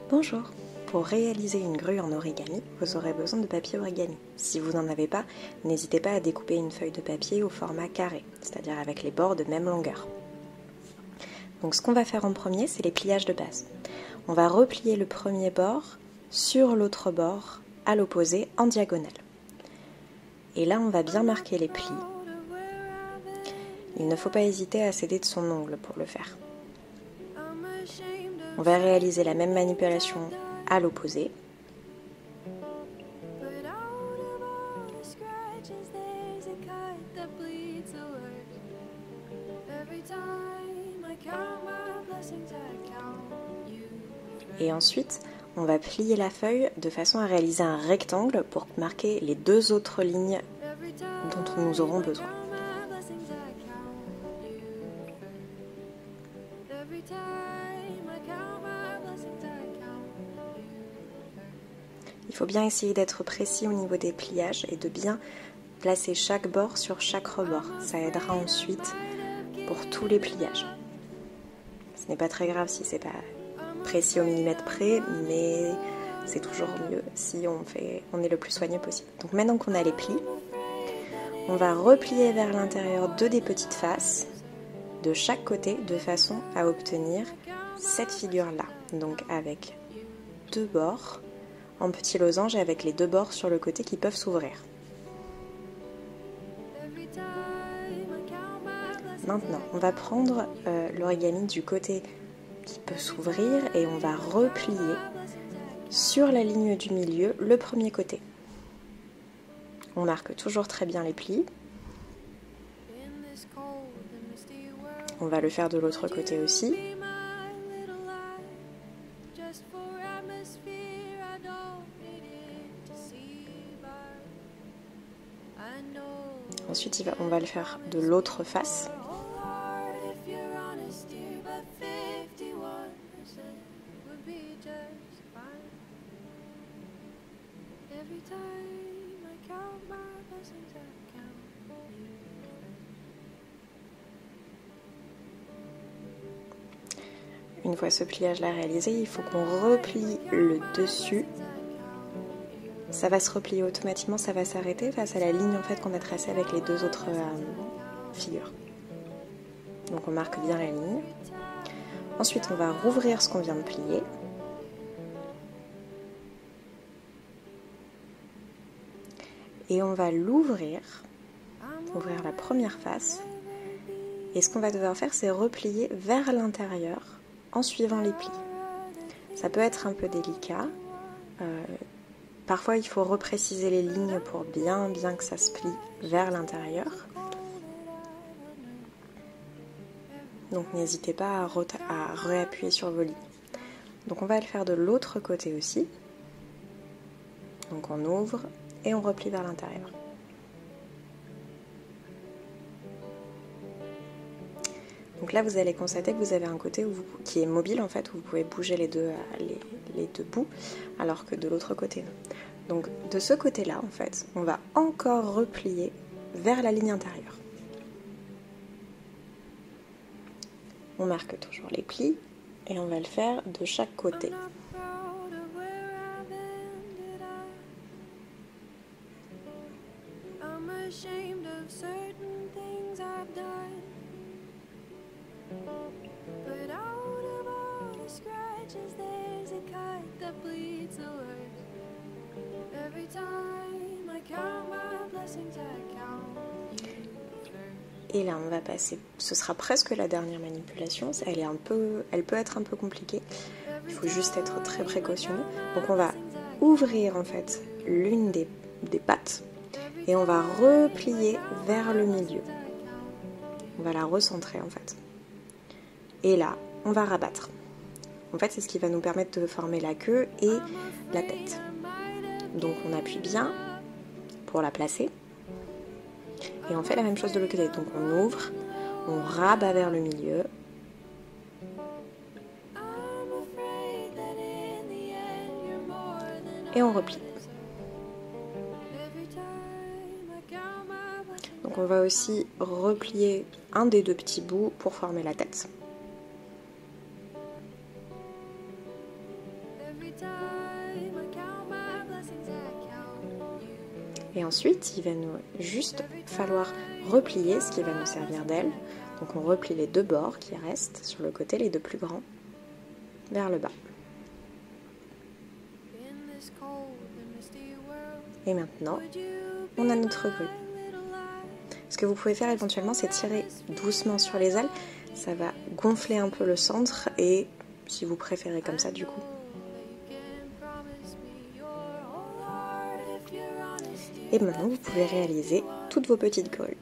Bonjour! Pour réaliser une grue en origami, vous aurez besoin de papier origami. Si vous n'en avez pas, n'hésitez pas à découper une feuille de papier au format carré, c'est-à-dire avec les bords de même longueur. Donc ce qu'on va faire en premier, c'est les pliages de base. On va replier le premier bord sur l'autre bord, à l'opposé, en diagonale. Et là, on va bien marquer les plis. Il ne faut pas hésiter à s'aider de son ongle pour le faire. On va réaliser la même manipulation à l'opposé. Et ensuite, on va plier la feuille de façon à réaliser un rectangle pour marquer les deux autres lignes dont nous aurons besoin. Il faut bien essayer d'être précis au niveau des pliages et de bien placer chaque bord sur chaque rebord. Ça aidera ensuite pour tous les pliages. Ce n'est pas très grave si c'est pas précis au millimètre près, mais c'est toujours mieux si on est le plus soigneux possible. Donc maintenant qu'on a les plis, on va replier vers l'intérieur deux des petites faces de chaque côté de façon à obtenir cette figure-là. Donc avec deux bords en petit losange et avec les deux bords sur le côté qui peuvent s'ouvrir. Maintenant, on va prendre l'origami du côté qui peut s'ouvrir et on va replier sur la ligne du milieu le premier côté. On marque toujours très bien les plis. On va le faire de l'autre côté aussi. Ensuite, on va le faire de l'autre face. Une fois ce pliage-là réalisé, il faut qu'on replie le dessus. Ça va se replier automatiquement, ça va s'arrêter face à la ligne en fait qu'on a tracée avec les deux autres figures. Donc on marque bien la ligne. Ensuite, on va rouvrir ce qu'on vient de plier. Et on va ouvrir la première face. Et ce qu'on va devoir faire, c'est replier vers l'intérieur en suivant les plis. Ça peut être un peu délicat. Parfois, il faut repréciser les lignes pour bien que ça se plie vers l'intérieur. Donc n'hésitez pas à réappuyer sur vos lignes. Donc on va le faire de l'autre côté aussi. Donc on ouvre et on replie vers l'intérieur. Donc là vous allez constater que vous avez un côté qui est mobile en fait, où vous pouvez bouger les deux bouts, alors que de l'autre côté non. Donc de ce côté-là en fait, on va encore replier vers la ligne intérieure. On marque toujours les plis et on va le faire de chaque côté. Et là on va passer, ce sera presque la dernière manipulation, elle peut être un peu compliquée, il faut juste être très précautionneux. Donc on va ouvrir en fait l'une des pattes et on va replier vers le milieu. On va la recentrer en fait. Et là, on va rabattre. En fait, c'est ce qui va nous permettre de former la queue et la tête. Donc on appuie bien pour la placer. Et on fait la même chose de l'autre côté. Donc on ouvre, on rabat vers le milieu. Et on replie. Donc on va aussi replier un des deux petits bouts pour former la tête. Et ensuite, il va nous juste falloir replier ce qui va nous servir d'aile. Donc on replie les deux bords qui restent sur le côté, les deux plus grands, vers le bas. Et maintenant, on a notre grue. Ce que vous pouvez faire éventuellement, c'est tirer doucement sur les ailes. Ça va gonfler un peu le centre et, si vous préférez comme ça, du coup. Et maintenant, vous pouvez réaliser toutes vos petites grues.